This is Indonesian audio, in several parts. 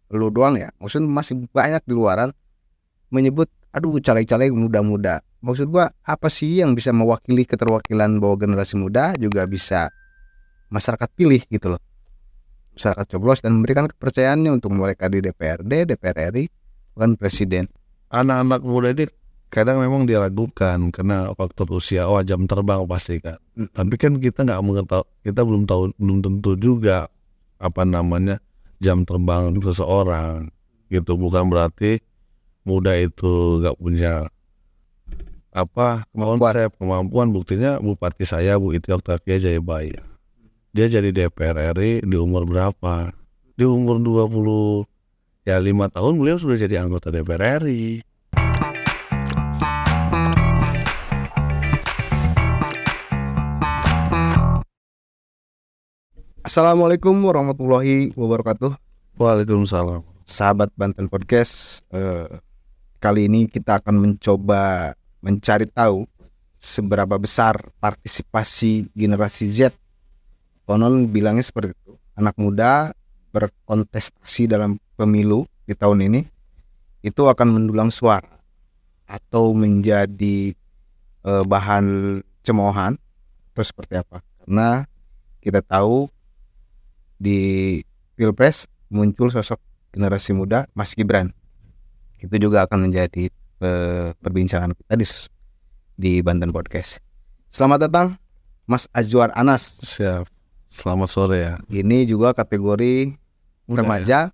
lu doang ya, maksudnya masih banyak di luaran menyebut aduh caleg-caleg muda-muda. Maksud gua apa sih yang bisa mewakili keterwakilan bahwa generasi muda juga bisa masyarakat pilih gitu loh, masyarakat coblos dan memberikan kepercayaannya untuk mereka di DPRD, DPR RI, bukan presiden. Anak-anak muda ini kadang memang diragukan karena faktor usia, jam terbang pasti kan. Tapi kan kita nggak mengetahui, kita belum tentu juga apa namanya jam terbang seseorang gitu. Bukan berarti muda itu nggak punya konsep kemampuan. Buktinya bupati saya Bu Iti Oktavia Jayabaya, dia jadi DPR RI di umur berapa? Di umur 5 tahun beliau sudah jadi anggota DPR RI. Assalamualaikum warahmatullahi wabarakatuh. Waalaikumsalam. Sahabat Banten Podcast, kali ini kita akan mencoba mencari tahu seberapa besar partisipasi generasi Z. Konon bilangnya seperti itu, anak muda berkontestasi dalam pemilu di tahun ini itu akan mendulang suara atau menjadi bahan cemoohan atau seperti apa. Karena kita tahu di Pilpres muncul sosok generasi muda Mas Gibran. Itu juga akan menjadi perbincangan kita di Banten Podcast. Selamat datang Mas Azwar Anas. Siap. Selamat sore ya. Ini juga kategori remaja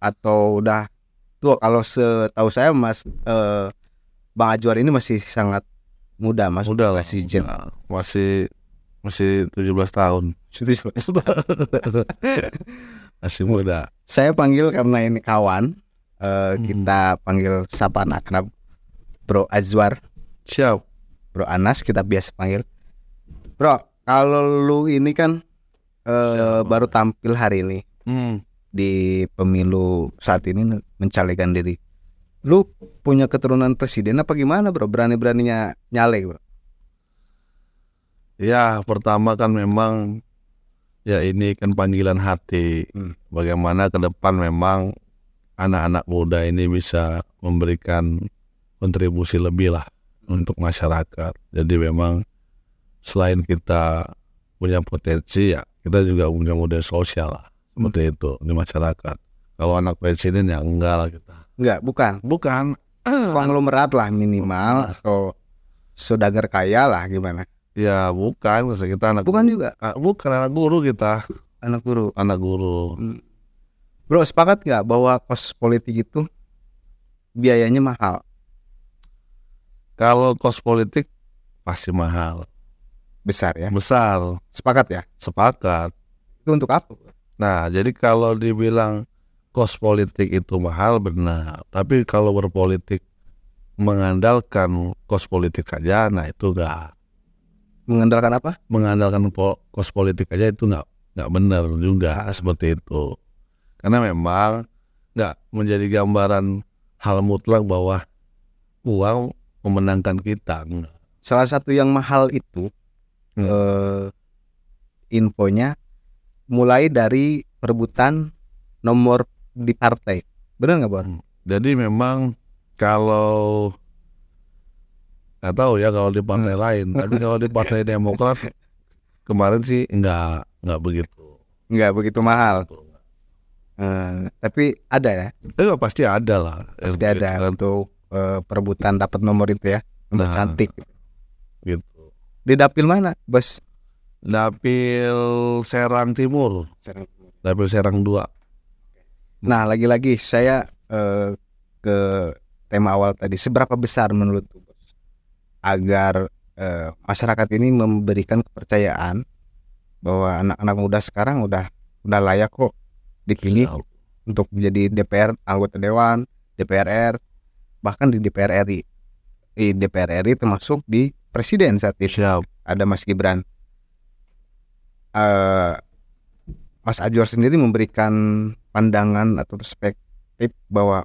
atau udah tua? Kalau setahu saya Mas Bang Azwar ini masih sangat muda, Mas. Muda lah. Masih 17 tahun. Masih muda. Saya panggil karena ini kawan. Kita panggil sapaan akrab Bro Azwar. Siap. Bro Anas kita biasa panggil. Bro, kalau lu ini kan baru tampil hari ini di pemilu saat ini mencalekkan diri. Lu punya keturunan presiden apa gimana, Bro? Berani-beraninya nyalek, Bro? Ya, pertama kan memang ya ini kan panggilan hati. Bagaimana ke depan memang anak-anak muda ini bisa memberikan kontribusi lebih lah untuk masyarakat. Jadi memang selain kita punya potensi, ya kita juga punya model sosial lah, seperti itu di masyarakat. Kalau anak presiden ya enggak lah kita. Enggak, bukan. Konglomerat lah minimal atau saudagar kaya lah gimana? Ya bukan, kita anak. Bukan juga. Bukan anak guru kita. Anak guru. Bro, sepakat nggak bahwa kos politik itu biayanya mahal? Kalau kos politik pasti mahal. Besar ya? Besar. Sepakat ya? Sepakat. Itu untuk apa? Nah, jadi kalau dibilang kos politik itu mahal, benar. Tapi kalau berpolitik mengandalkan kos politik saja, nah itu enggak. Mengandalkan apa? Mengandalkan kos politik aja itu enggak benar juga, seperti itu. Karena memang enggak menjadi gambaran hal mutlak bahwa uang memenangkan kita. Salah satu yang mahal itu infonya mulai dari perebutan nomor di partai. Benar nggak, Bor? Jadi memang kalau nggak tahu ya kalau di partai lain, tapi kalau di Partai Demokrat kemarin sih nggak begitu mahal. Tapi ada ya? Pasti ada lah. Pasti ada untuk perebutan dapat nomor itu ya, nomor cantik. Gitu. Di dapil mana, Bos? Dapil Serang Timur. Dapil Serang 2. Nah, lagi-lagi saya ke tema awal tadi. Seberapa besar menurut Bos agar masyarakat ini memberikan kepercayaan bahwa anak-anak muda sekarang udah layak kok dipilih untuk menjadi DPR, anggota dewan, DPR, bahkan di DPR RI. Di DPR RI termasuk di presiden saat itu. Ada Mas Gibran. Mas Azwar sendiri memberikan pandangan atau perspektif bahwa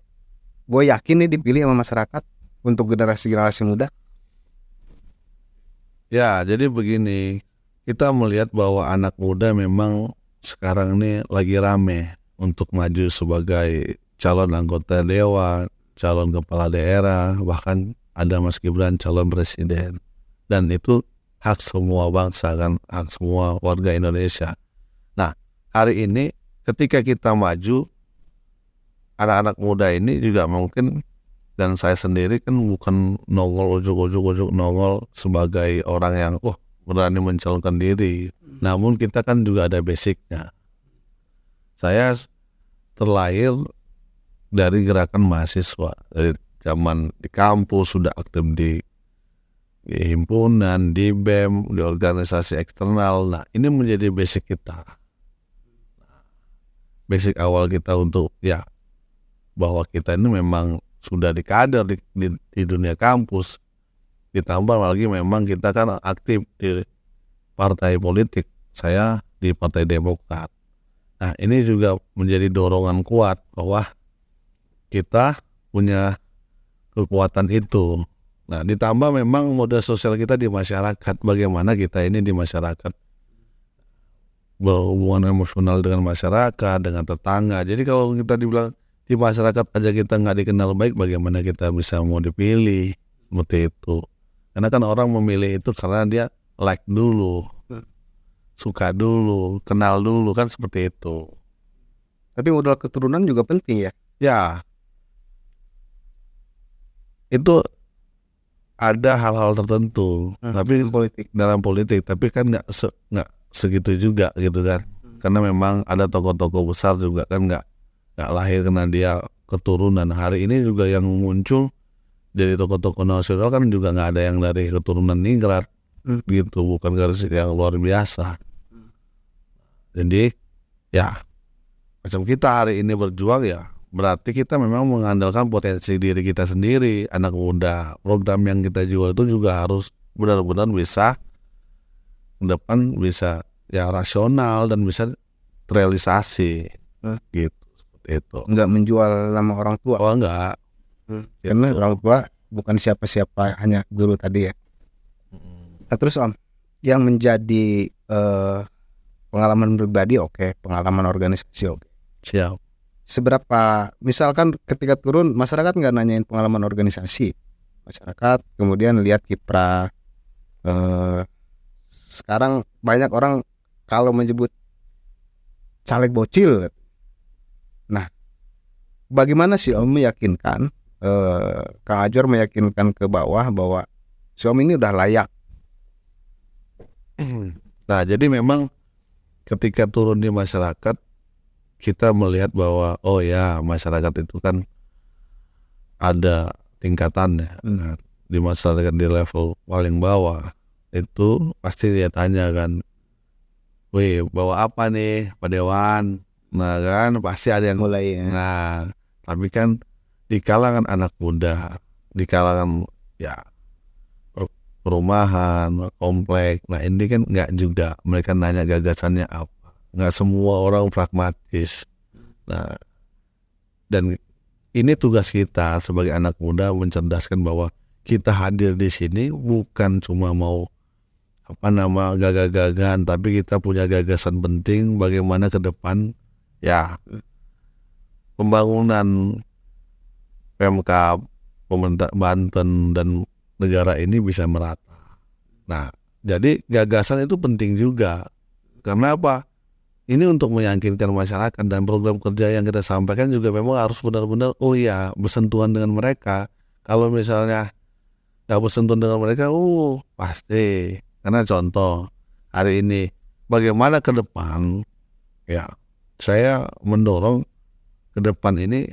gue yakin nih dipilih sama masyarakat untuk generasi muda. Ya, jadi begini, kita melihat bahwa anak muda memang sekarang ini lagi rame untuk maju sebagai calon anggota dewan, calon kepala daerah, bahkan ada Mas Gibran calon presiden. Dan itu hak semua bangsa kan, hak semua warga Indonesia. Nah, hari ini ketika kita maju, anak-anak muda ini juga mungkin, dan saya sendiri kan bukan nongol ujuk-ujuk nongol sebagai orang yang berani mencalonkan diri. Namun kita kan juga ada basicnya. Saya terlahir dari gerakan mahasiswa, dari zaman di kampus sudah aktif di himpunan, di BEM, di organisasi eksternal. Nah, ini menjadi basic kita, basic awal kita untuk bahwa kita ini memang sudah dikader di dunia kampus. Ditambah lagi memang kita kan aktif di partai politik, saya di Partai Demokrat. Nah, ini juga menjadi dorongan kuat bahwa kita punya kekuatan itu. Nah, ditambah memang modal sosial kita di masyarakat, bagaimana kita ini di masyarakat berhubungan emosional dengan masyarakat, dengan tetangga. Jadi kalau kita dibilang di masyarakat aja kita nggak dikenal baik, bagaimana kita bisa mau dipilih, seperti itu. Karena kan orang memilih itu karena dia like dulu, suka dulu, kenal dulu, kan seperti itu. Tapi modal keturunan juga penting ya? Ya, itu ada hal-hal tertentu, tapi dalam politik, tapi kan nggak segitu juga gitu kan. Karena memang ada tokoh-tokoh besar juga kan nggak lahir karena dia keturunan. Hari ini juga yang muncul dari tokoh-tokoh nasional kan juga nggak ada yang dari keturunan ningrat gitu, bukan garis yang luar biasa. Jadi macam kita hari ini berjuang berarti kita memang mengandalkan potensi diri kita sendiri, anak muda. Program yang kita jual itu juga harus benar-benar bisa ke depan, bisa rasional dan bisa terrealisasi gitu, seperti itu. Enggak menjual nama orang tua? Oh enggak. Karena orang tua bukan siapa-siapa, hanya guru tadi ya. Nah, terus Om, yang menjadi pengalaman pribadi pengalaman organisasi Siap. Seberapa, misalkan ketika turun masyarakat nggak nanyain pengalaman organisasi, masyarakat kemudian lihat kiprah. Sekarang banyak orang kalau menyebut caleg bocil. Nah, bagaimana sih Om meyakinkan, Kang Ajor meyakinkan ke bawah bahwa si Om ini udah layak? Nah, jadi memang ketika turun di masyarakat, kita melihat bahwa masyarakat itu kan ada tingkatannya. Nah, di masyarakat di level paling bawah itu pasti dia tanya kan, wih bawa apa nih Pak Dewan? Nah kan pasti ada yang mulai ya. Nah, tapi kan di kalangan anak muda, di kalangan perumahan, komplek, nah ini kan nggak juga, mereka nanya gagasannya apa. Nggak semua orang pragmatis. Nah, dan ini tugas kita sebagai anak muda mencerdaskan bahwa kita hadir di sini bukan cuma mau gagah-gagahan, tapi kita punya gagasan penting bagaimana ke depan pembangunan Pemkab, pemerintah Banten dan negara ini bisa merata. Nah, jadi gagasan itu penting juga. Karena apa? Ini untuk meyakinkan masyarakat, dan program kerja yang kita sampaikan juga memang harus benar-benar bersentuhan dengan mereka. Kalau misalnya nggak bersentuhan dengan mereka, pasti. Karena contoh hari ini bagaimana ke depan, saya mendorong ke depan ini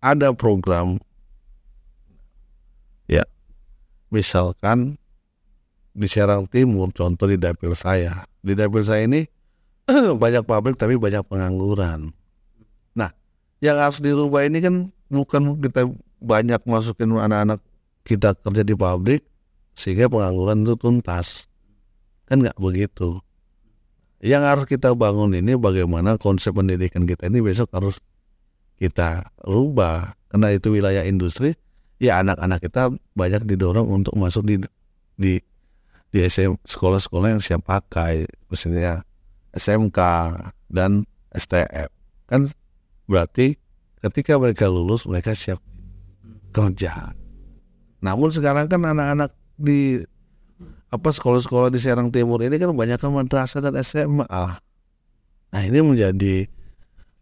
ada program misalkan di Serang Timur, contoh di dapil saya. Di dapil saya ini banyak pabrik tapi banyak pengangguran. Nah, yang harus dirubah ini kan bukan kita banyak masukin anak-anak kita kerja di pabrik sehingga pengangguran itu tuntas. Kan nggak begitu. Yang harus kita bangun ini bagaimana konsep pendidikan kita ini besok harus kita rubah. Karena itu wilayah industri, anak-anak kita banyak didorong untuk masuk di sekolah-sekolah yang siap pakai, misalnya SMK dan STM. kan berarti ketika mereka lulus mereka siap kerja. Namun sekarang kan anak-anak di sekolah-sekolah di Serang Timur ini kan banyak kan madrasah dan SMA. Nah ini menjadi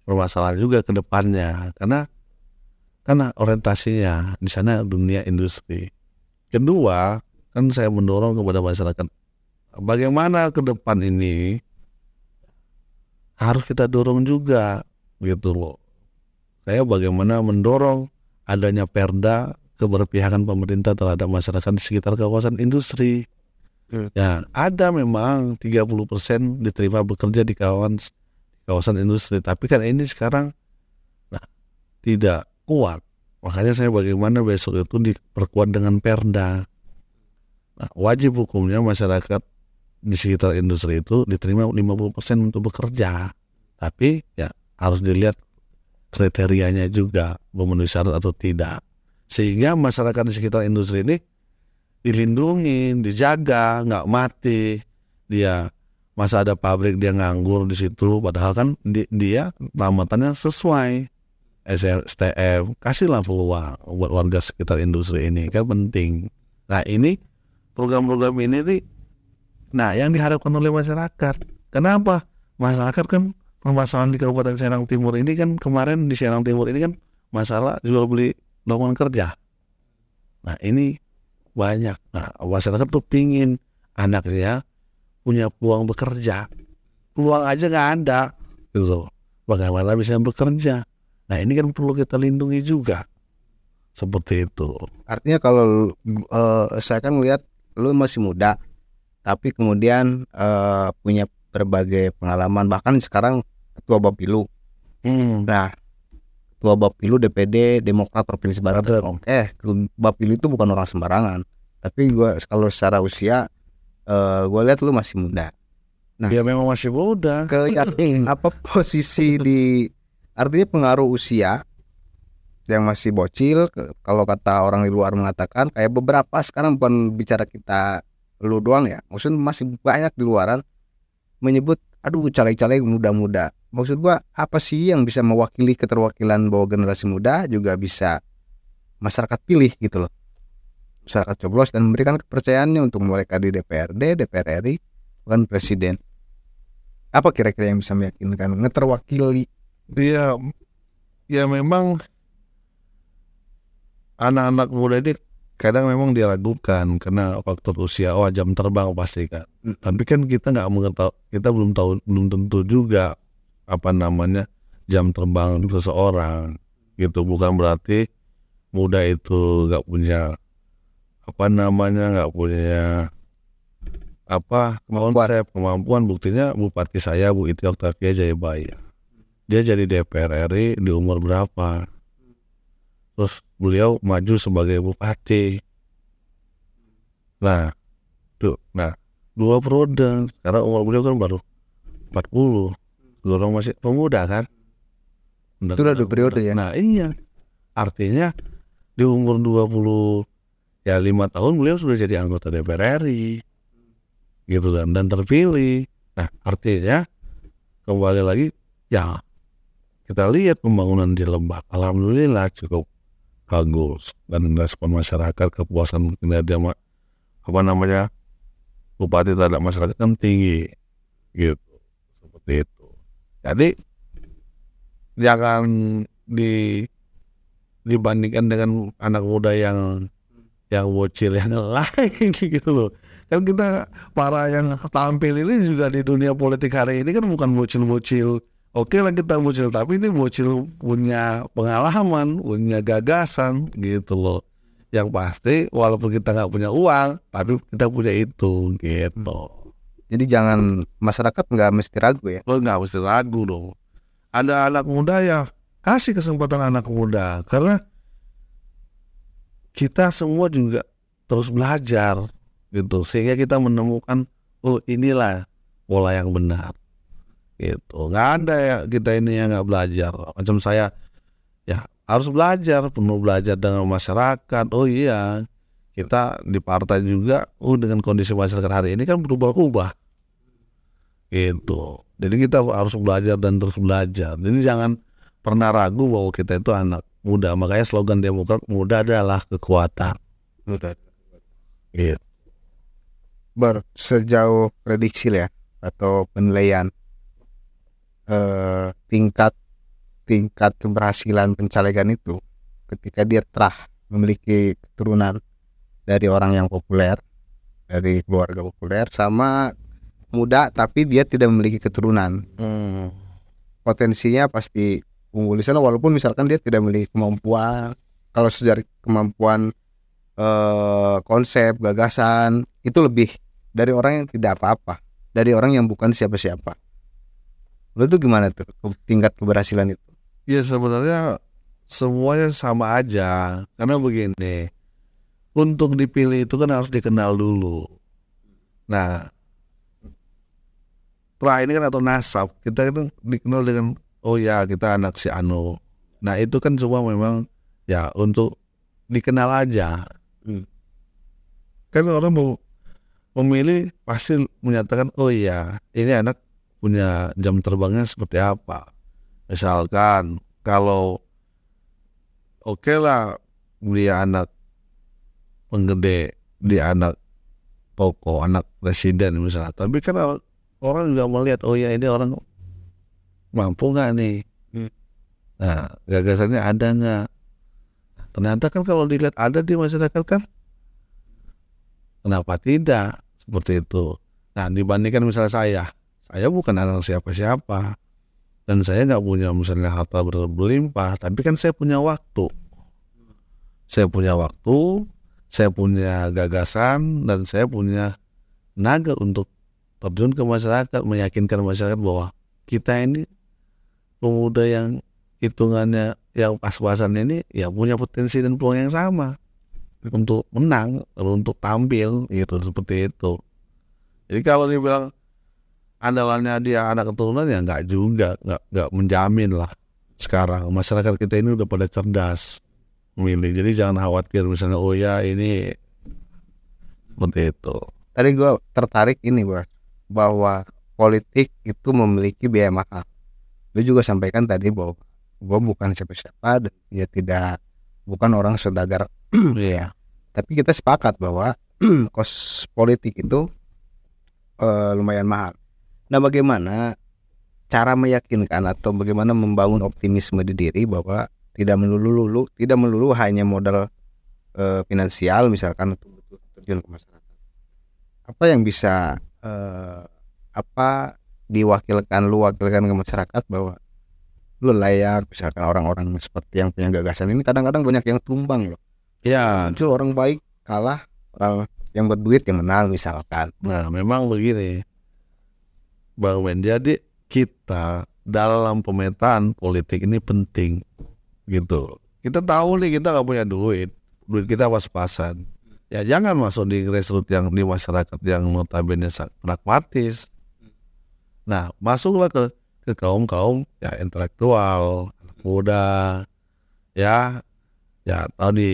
permasalahan juga ke depannya karena orientasinya di sana dunia industri. Kedua, kan saya mendorong kepada masyarakat bagaimana ke depan ini harus kita dorong juga gitu loh. Saya bagaimana mendorong adanya perda keberpihakan pemerintah terhadap masyarakat di sekitar kawasan industri. Ya, ada memang 30% diterima bekerja di kawasan industri, tapi kan ini sekarang tidak kuat. Makanya saya bagaimana besok itu diperkuat dengan perda. Nah, wajib hukumnya masyarakat di sekitar industri itu diterima 50% untuk bekerja. Tapi ya harus dilihat kriterianya juga memenuhi syarat atau tidak. Sehingga masyarakat di sekitar industri ini dilindungi, dijaga, nggak mati. Dia masa ada pabrik dia nganggur di situ, padahal kan dia tamatannya sesuai STM, kasihlah peluang buat warga sekitar industri ini, kan penting. Nah ini program-program ini nih, nah yang diharapkan oleh masyarakat. Kenapa? Masyarakat kan permasalahan di Kabupaten Serang Timur ini kan kemarin di Serang Timur ini kan masalah jual beli lowongan kerja. Nah ini banyak. Nah masyarakat tuh pingin anaknya punya peluang bekerja, peluang aja nggak ada, gitu. Bagaimana bisa bekerja? Nah ini kan perlu kita lindungi juga, seperti itu. Artinya kalau saya kan melihat lu masih muda, tapi kemudian punya berbagai pengalaman, bahkan sekarang ketua Bapilu. Nah, ketua Bapilu DPD Demokrat Provinsi Banten. Bapilu itu bukan orang sembarangan. Tapi kalau secara usia, gue lihat lu masih muda. Nah, dia memang masih muda. Apa posisi artinya pengaruh usia yang masih bocil, kalau kata orang di luar mengatakan, kayak beberapa sekarang bukan bicara kita lu doang ya, maksudnya masih banyak di luaran menyebut aduh caleg-caleg muda-muda. Maksud gua apa sih yang bisa mewakili keterwakilan bahwa generasi muda juga bisa masyarakat pilih gitu loh, masyarakat coblos dan memberikan kepercayaannya untuk mereka di DPRD, DPR RI, bukan presiden. Apa kira-kira yang bisa meyakinkan ngeterwakili? Ya memang anak-anak muda ini kadang memang diragukan karena faktor usia, jam terbang pasti kan. Tapi kan kita nggak mengetahui, kita belum tentu juga jam terbang seseorang gitu. Bukan berarti muda itu nggak punya nggak punya kemampuan. Buktinya bupati saya Bu Iti Oktavia Jayabaya, dia jadi DPR RI di umur berapa? Terus beliau maju sebagai bupati. Nah, 2 periode. Sekarang umur beliau kan baru 40. Orang masih pemuda kan? Itu udah 2 periode ya. Nah, iya. Artinya di umur 20 5 tahun beliau sudah jadi anggota DPR RI. Gitu kan, dan terpilih. Nah, artinya kembali lagi ya kita lihat pembangunan di Lebak, alhamdulillah cukup bagus dan respon masyarakat, kepuasan kinerja bupati terhadap masyarakat kan tinggi gitu, seperti itu. Jadi jangan dibandingkan dengan anak muda yang bocil yang lain gitu loh. Kan kita para yang tampil ini juga di dunia politik hari ini kan bukan bocil-bocil. Oke lah kita bocil, tapi ini bocil punya pengalaman, punya gagasan gitu loh. Yang pasti walaupun kita nggak punya uang, tapi kita punya itu gitu. Jadi jangan, masyarakat nggak mesti ragu ya? Nggak mesti ragu dong. Ada anak muda ya, kasih kesempatan anak muda, karena kita semua juga terus belajar gitu, sehingga kita menemukan inilah pola yang benar. Gitu, nggak ada ya kita ini yang nggak belajar. Macam saya ya harus belajar, penuh belajar dengan masyarakat. Iya, kita di partai juga dengan kondisi masyarakat hari ini kan berubah-ubah gitu. Jadi kita harus belajar dan terus belajar. Jadi jangan pernah ragu bahwa kita itu anak muda. Makanya slogan Demokrat, muda adalah kekuatan. Muda. Gitu. Sejauh prediksi ya atau penilaian tingkat keberhasilan pencalegan itu ketika dia telah memiliki keturunan dari orang yang populer, dari keluarga populer, sama muda tapi dia tidak memiliki keturunan, potensinya pasti unggul di sana, walaupun misalkan dia tidak memiliki kemampuan. Kalau secara kemampuan konsep, gagasan itu lebih dari orang yang tidak apa-apa, dari orang yang bukan siapa-siapa. Lo tuh gimana tuh tingkat keberhasilan itu? Ya sebenarnya semuanya sama aja. Karena begini, untuk dipilih itu kan harus dikenal dulu. Nah, setelah ini kan atau nasab, kita itu dikenal dengan oh ya kita anak si Anu. Nah itu kan semua memang ya untuk dikenal aja. Kan orang mau memilih pasti menyatakan oh iya ini anak punya jam terbangnya seperti apa. Misalkan kalau oke lah dia anak penggede, dia anak tokoh, anak presiden misalnya, tapi kan orang juga melihat oh ya ini orang mampu nggak nih, nah gagasannya ada nggak. Ternyata kan kalau dilihat ada di masyarakat kan, kenapa tidak seperti itu. Nah dibandingkan misalnya saya bukan anak siapa-siapa dan saya nggak punya misalnya harta berlimpah, tapi kan saya punya waktu, saya punya gagasan, dan saya punya tenaga untuk terjun ke masyarakat, meyakinkan masyarakat bahwa kita ini pemuda yang hitungannya yang pas-pasan ini ya punya potensi dan peluang yang sama untuk menang, untuk tampil gitu, seperti itu. Jadi kalau dibilang andalannya dia anak keturunan ya nggak juga, nggak menjamin lah. Sekarang masyarakat kita ini udah pada cerdas memilih, jadi jangan khawatir misalnya oh ya ini seperti itu. Tadi gue tertarik ini bahwa politik itu memiliki biaya mahal. Lu juga sampaikan tadi bahwa gue bukan siapa-siapa dan ya bukan orang saudagar. Iya. Tapi kita sepakat bahwa kos politik itu lumayan mahal. Nah bagaimana cara meyakinkan atau bagaimana membangun optimisme di diri bahwa tidak melulu hanya modal finansial misalkan untuk terjun ke masyarakat. Apa yang bisa diwakilkan ke masyarakat bahwa lu layak, misalkan orang-orang seperti yang punya gagasan ini kadang-kadang banyak yang tumbang loh. Ya, muncul orang baik kalah, orang yang berduit yang menang misalkan. Nah memang begini Bang Ben, jadi kita dalam pemetaan politik ini penting gitu. Kita tahu nih kita nggak punya duit kita pas-pasan. Ya jangan masuk di grassroots yang di masyarakat yang notabene pragmatis. Nah masuklah ke kaum ya intelektual, anak muda, ya tahu di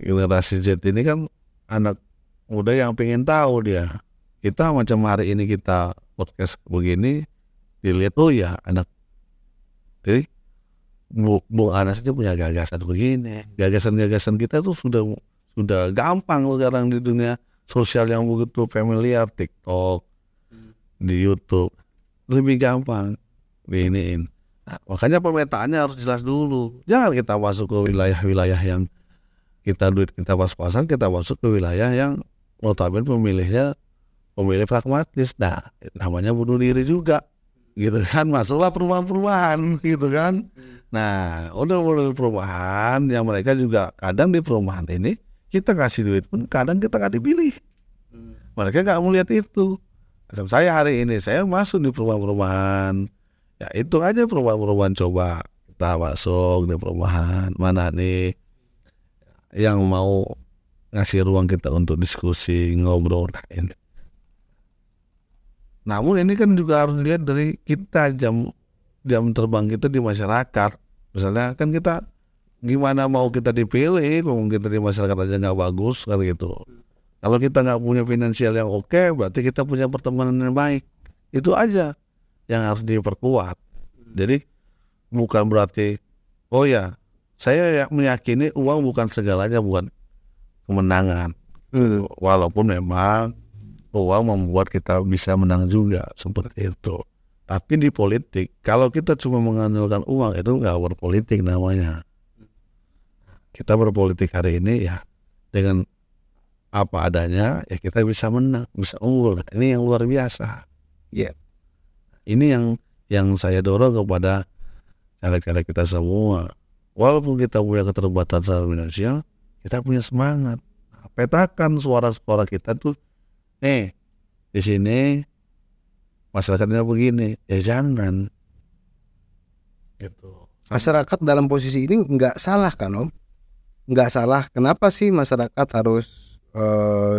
generasi Z ini kan anak muda yang pengen tahu dia. Kita macam hari ini kita podcast begini dilihat oh ya anak, jadi Bung Anas itu punya gagasan begini. Gagasan kita tuh sudah gampang sekarang di dunia sosial yang begitu familiar, TikTok, di YouTube lebih gampang diiniin. Nah, makanya pemetaannya harus jelas dulu. Jangan kita masuk ke wilayah-wilayah yang duit kita pas-pasan, kita masuk ke wilayah yang notabene pemilih pragmatis. Nah, namanya bunuh diri juga. Gitu kan, masuklah perumahan-perumahan gitu kan. Nah, udah perumahan yang mereka juga kadang di perumahan ini kita kasih duit pun kadang kita nggak dipilih. Mereka nggak melihat itu. Macam saya hari ini saya masuk di perumahan-perumahan. Ya itu aja perumahan-perumahan, coba kita masuk di perumahan mana nih yang mau ngasih ruang kita untuk diskusi, ngobrol. Nah, ini. Namun ini kan juga harus dilihat dari kita jam terbang kita di masyarakat. Misalnya kan kita gimana mau kita dipilih kalau kita di masyarakat aja nggak bagus kan gitu. Kalau kita nggak punya finansial yang oke, berarti kita punya pertemanan yang baik. Itu aja yang harus diperkuat. Jadi bukan berarti oh ya saya meyakini uang bukan segalanya, bukan kemenangan. Walaupun memang uang membuat kita bisa menang juga seperti itu. Tapi di politik kalau kita cuma mengandalkan uang itu nggak berpolitik namanya. Kita berpolitik hari ini ya dengan apa adanya, ya kita bisa menang, bisa unggul. Ini yang luar biasa. Ya. Ini yang saya dorong kepada caleg-caleg kita semua. Walaupun kita punya keterbatasan finansial, kita punya semangat. Petakan suara-suara kita tuh, di sini masyarakatnya begini, ya jangan. Gitu. Masyarakat dalam posisi ini nggak salah kan Om? Nggak salah. Kenapa sih masyarakat harus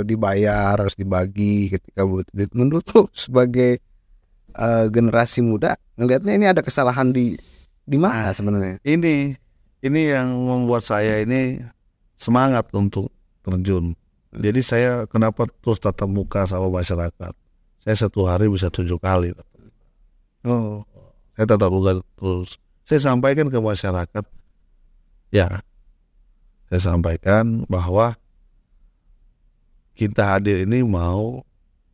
dibayar, harus dibagi ketika butuh duit? Menurut tuh sebagai generasi muda ngelihatnya ini ada kesalahan di mana sebenarnya? Ini yang membuat saya ini semangat untuk terjun. Jadi saya kenapa terus tatap muka sama masyarakat? Saya 1 hari bisa 7 kali. Saya tatap muka terus. Saya sampaikan ke masyarakat, ya, saya sampaikan bahwa kita hadir ini mau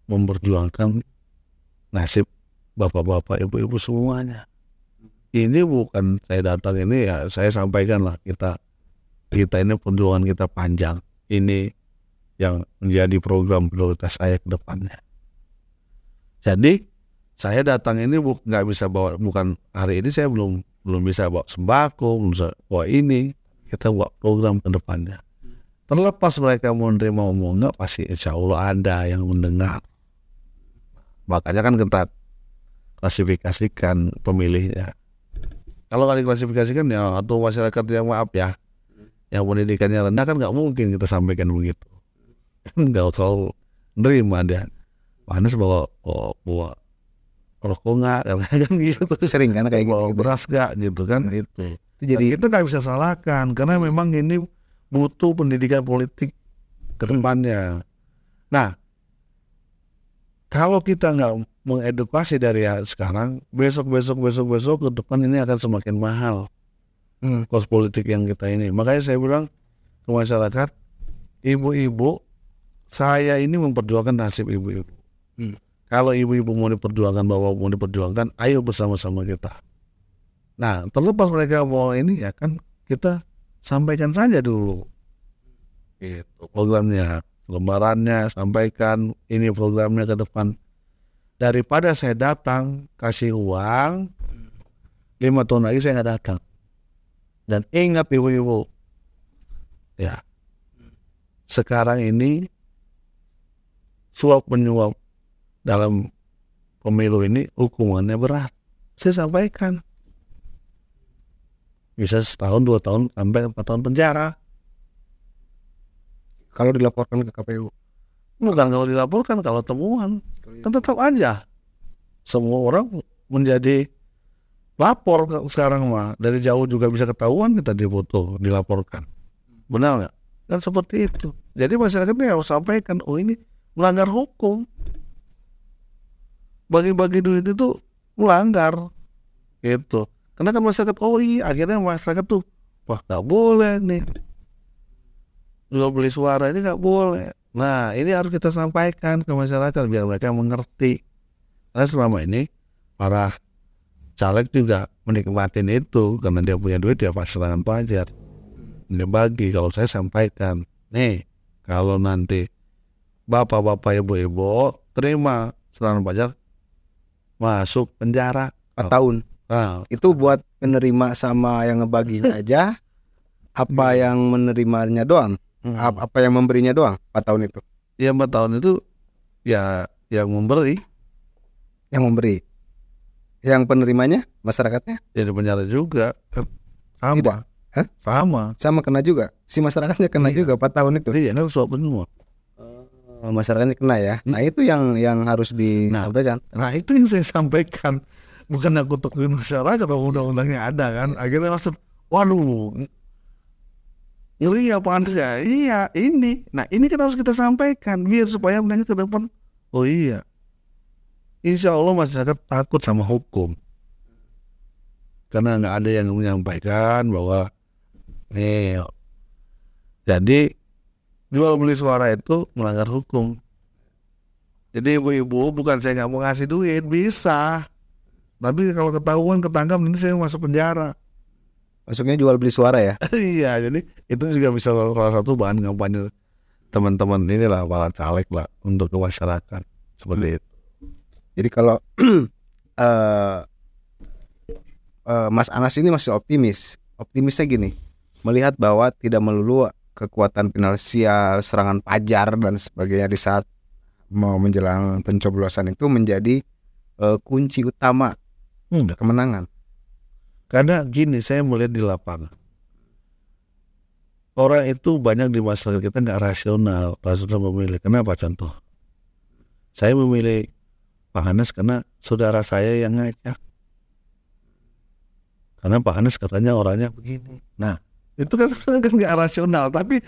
memperjuangkan nasib bapak-bapak, ibu-ibu semuanya. Ini bukan saya datang ini ya saya sampaikan lah kita ini perjuangan kita panjang. Ini yang menjadi program prioritas saya ke depannya. Jadi saya datang ini nggak bisa bawa, bukan hari ini saya belum bisa bawa sembako, belum bisa bawa ini. Kita buat program ke depannya. Terlepas mereka mau nerima mau enggak, pasti insya Allah ada yang mendengar. Makanya kan kita klasifikasikan pemilihnya. Kalau nggak diklasifikasikan ya atau masyarakat yang maaf ya, yang pendidikannya rendah kan nggak mungkin kita sampaikan begitu. Nggak selalu nerima dia. Panas bawa rokok nggak kan gitu. Sering kan kayak bawa gitu. Beras nggak gitu kan itu. Jadi kita nggak bisa salahkan karena memang ini butuh pendidikan politik ke depannya. Nah, kalau kita nggak mengedukasi dari sekarang, besok ke depan ini akan semakin mahal kos politik yang kita ini. Makanya saya bilang ke masyarakat, ibu-ibu, saya ini memperjuangkan nasib ibu-ibu. Kalau ibu-ibu mau diperjuangkan, bapak mau diperjuangkan, ayo bersama-sama kita. Nah, terlepas mereka mau ini ya kan kita sampaikan saja dulu. Itu programnya, lembarannya, sampaikan ini programnya ke depan. Daripada saya datang kasih uang 5 tahun lagi saya nggak datang. Dan ingat ibu-ibu, ya sekarang ini suap menyuap dalam pemilu ini hukumannya berat. Saya sampaikan bisa 1 tahun, 2 tahun sampai 4 tahun penjara. kalau dilaporkan ke KPU, Bukan kalau dilaporkan, kalau temuan kan tetap aja semua orang menjadi lapor sekarang mah. Dari jauh juga bisa ketahuan kita dipoto, dilaporkan. Benar nggak? Kan seperti itu. Jadi masyarakatnya harus sampaikan, oh ini melanggar hukum. Bagi-bagi duit itu melanggar gitu. Karena kan masyarakat, oh iya, akhirnya masyarakat tuh, wah nggak boleh nih jual beli suara ini nggak boleh. Nah ini harus kita sampaikan ke masyarakat biar mereka mengerti. Karena selama ini para caleg juga menikmatin itu karena dia punya duit dia pasangan pajak, dia bagi. Kalau saya sampaikan, nih kalau nanti bapak-bapak ibu-ibu terima serangan pajak masuk penjara 4 tahun. Nah, Itu buat penerima sama yang ngebaginya aja, apa yang menerimanya doang? Apa yang memberinya doang 4 tahun itu? ya 4 tahun itu ya yang memberi, Yang memberi. Yang penerimanya masyarakatnya jadi penjara juga. Sama. Tidak. Hah? Sama kena juga. Si masyarakatnya kena Iya. juga 4 tahun itu. Iya kan suap semua. Masyarakatnya kena ya. Nah itu yang harus disampaikan. Nah itu yang saya sampaikan. Bukan aku tokohin masyarakat, kalau undang-undangnya ada kan. Akhirnya maksud, waduh, ngeri ya Pak Andres ya. Iya ini. Nah ini kan harus kita sampaikan biar supaya menanya ke depan. Oh iya, insya Allah masyarakat takut sama hukum. Karena nggak ada yang menyampaikan bahwa jadi jual beli suara itu melanggar hukum. Jadi ibu-ibu, bukan saya nggak mau ngasih duit, bisa. Tapi kalau ketahuan, ketangkap, nanti saya masuk penjara. Masuknya jual beli suara ya? Iya, jadi itu juga bisa salah satu bahan kampanye teman-teman inilah, para caleg lah, untuk ke masyarakat seperti itu. Jadi kalau Mas Anas ini masih optimisnya gini, melihat bahwa tidak melulu kekuatan finansial, serangan pajar dan sebagainya di saat mau menjelang pencoblosan itu menjadi kunci utama kemenangan. Karena gini, saya melihat di lapangan, orang itu banyak di masyarakat kita nggak rasional memilih. Kenapa? Contoh, saya memilih Pak Anas karena saudara saya yang ngajak. Karena Pak Anas katanya orangnya begini. Nah, itu kan nggak rasional. Tapi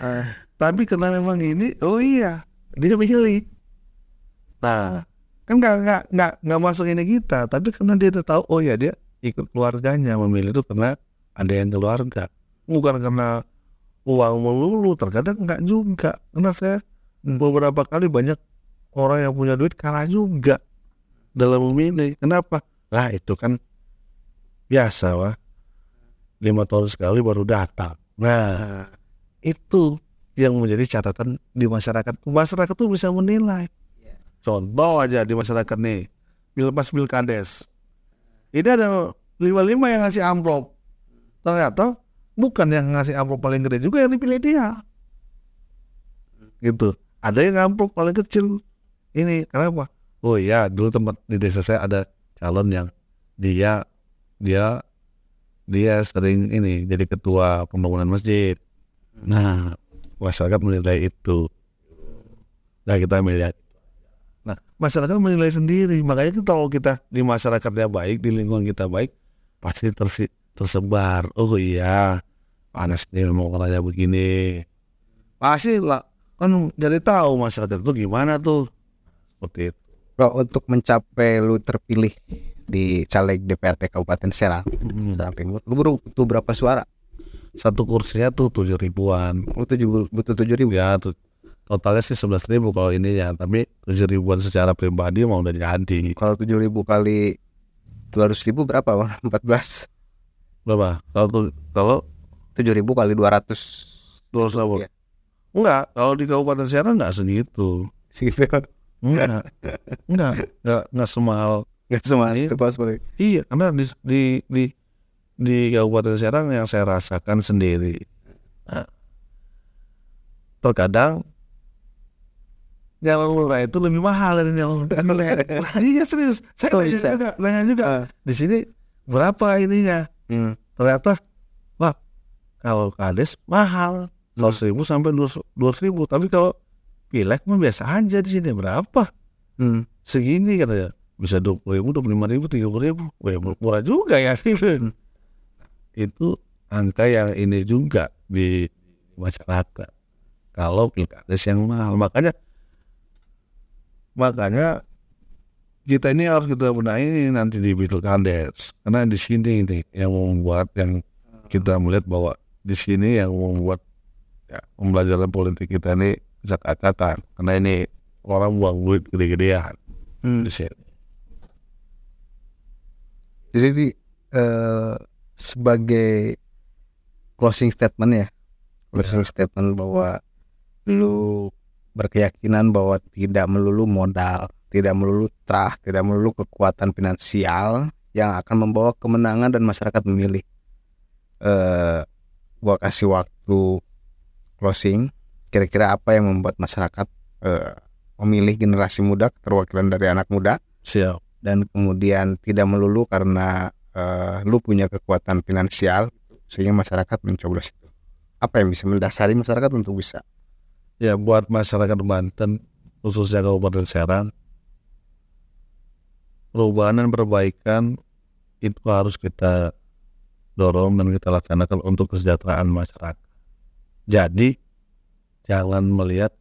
karena memang ini, oh iya, dia milih. Nah, kan nggak masuk ini kita. Tapi karena dia tahu, oh ya dia ikut keluarganya memilih itu karena ada yang keluarga, bukan karena uang melulu. Terkadang enggak juga, karena saya beberapa kali banyak orang yang punya duit kalah juga dalam memilih. Kenapa? Lah itu kan biasa, wah, 5 tahun sekali baru datang. Nah, itu yang menjadi catatan di masyarakat. Masyarakat tuh bisa menilai. Contoh aja di masyarakat nih, Pilkades. Ini ada 55 yang ngasih amplop. Ternyata bukan yang ngasih amplop paling gede juga yang dipilih dia. Gitu. Ada yang amplop paling kecil. Ini kenapa? Oh iya, dulu tempat di desa saya ada calon yang dia sering ini jadi ketua pembangunan masjid. Nah, masyarakat menilai itu. Nah, kita melihat. Nah, masyarakat menilai sendiri. Makanya itu kalau kita di masyarakatnya baik, di lingkungan kita baik, pasti tersebar. Oh iya, Anas ini memang orangnya begini. Pasti lah, kan jadi tahu masyarakat itu gimana tuh. Seperti itu. Bro, untuk mencapai lu terpilih di caleg DPRD Kabupaten Serang, Serang Timur, lu butuh berapa suara? Satu kursinya tuh 7.000-an. Lu butuh 7.000? Ya, totalnya sih 11.000 kalau ini ya, tapi 7.000-an secara pribadi mau udah jadi. Kalau 7.000 kali 200.000 berapa bang? 14. Berapa? Kalau 7.000 kali 200 ya. Enggak, kalau di Kabupaten Serang enggak segitu. Segitu? Enggak semahal. Enggak semahal itu pas boleh. Iya, karena di Kabupaten Serang yang saya rasakan sendiri. Nah, terkadang nyalon lurah itu lebih mahal dari nyalon caleg. Iya serius, saya nanya juga. Di sini berapa ininya? Ternyata, wah, kalau kades mahal 100.000 sampai 200.000. Tapi kalau pileg mah biasa aja. Di sini berapa? Segini katanya. Bisa 20.000, 25.000, 30.000. Wah, murah juga ya. Itu angka yang ini juga di masyarakat. Kalau pilkades yang mahal, makanya kita ini harus kita benahi nanti di pilkades, karena di sini ini yang membuat, yang kita melihat bahwa di sini yang membuat ya, pembelajaran politik kita ini acak-acakan, karena ini orang buang duit gede-gedean di sini. Jadi sebagai closing statement statement bahwa lu berkeyakinan bahwa tidak melulu modal, tidak melulu trah, tidak melulu kekuatan finansial yang akan membawa kemenangan dan masyarakat memilih. Gua kasih waktu closing. Kira-kira apa yang membuat masyarakat memilih generasi muda, keterwakilan dari anak muda? Siap. Dan kemudian tidak melulu karena lu punya kekuatan finansial sehingga masyarakat mencoblos itu. Apa yang bisa mendasari masyarakat untuk bisa? Ya, buat masyarakat Banten, khususnya Kabupaten Serang, perubahan dan perbaikan itu harus kita dorong dan kita laksanakan untuk kesejahteraan masyarakat. Jadi jangan melihat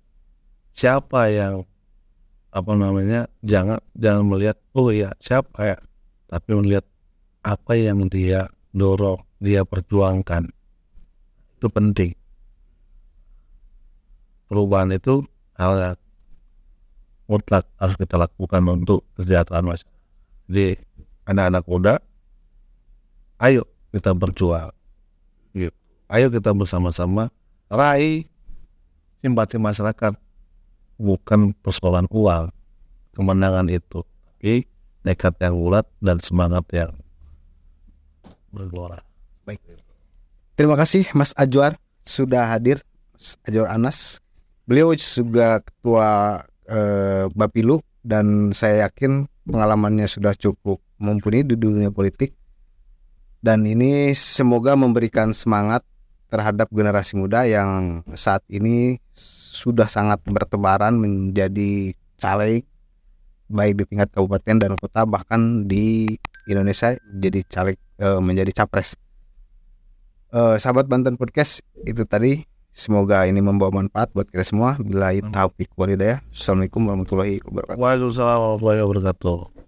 siapa yang jangan melihat oh ya siapa ya, tapi melihat apa yang dia dorong, dia perjuangkan. Itu penting. Perubahan itu hal yang mutlak harus kita lakukan untuk kesejahteraan masyarakat. Jadi anak-anak muda, ayo kita berjuang. Gitu. Ayo kita bersama-sama raih simpati masyarakat, bukan persoalan uang. Kemenangan itu, tapi nekat yang bulat dan semangat yang bergelora. Baik. Terima kasih Mas Ajwar sudah hadir, Mas Ajwar Anas. Beliau juga ketua Bapilu dan saya yakin pengalamannya sudah cukup mumpuni di dunia politik. Dan ini semoga memberikan semangat terhadap generasi muda yang saat ini sudah sangat bertebaran menjadi caleg baik di tingkat kabupaten dan kota, bahkan di Indonesia jadi caleg, menjadi capres. Sahabat Banten Podcast, itu tadi, semoga ini membawa manfaat buat kita semua. Billahi taufiq wal hidayah. Assalamualaikum warahmatullahi wabarakatuh. Waalaikumsalam warahmatullahi wabarakatuh.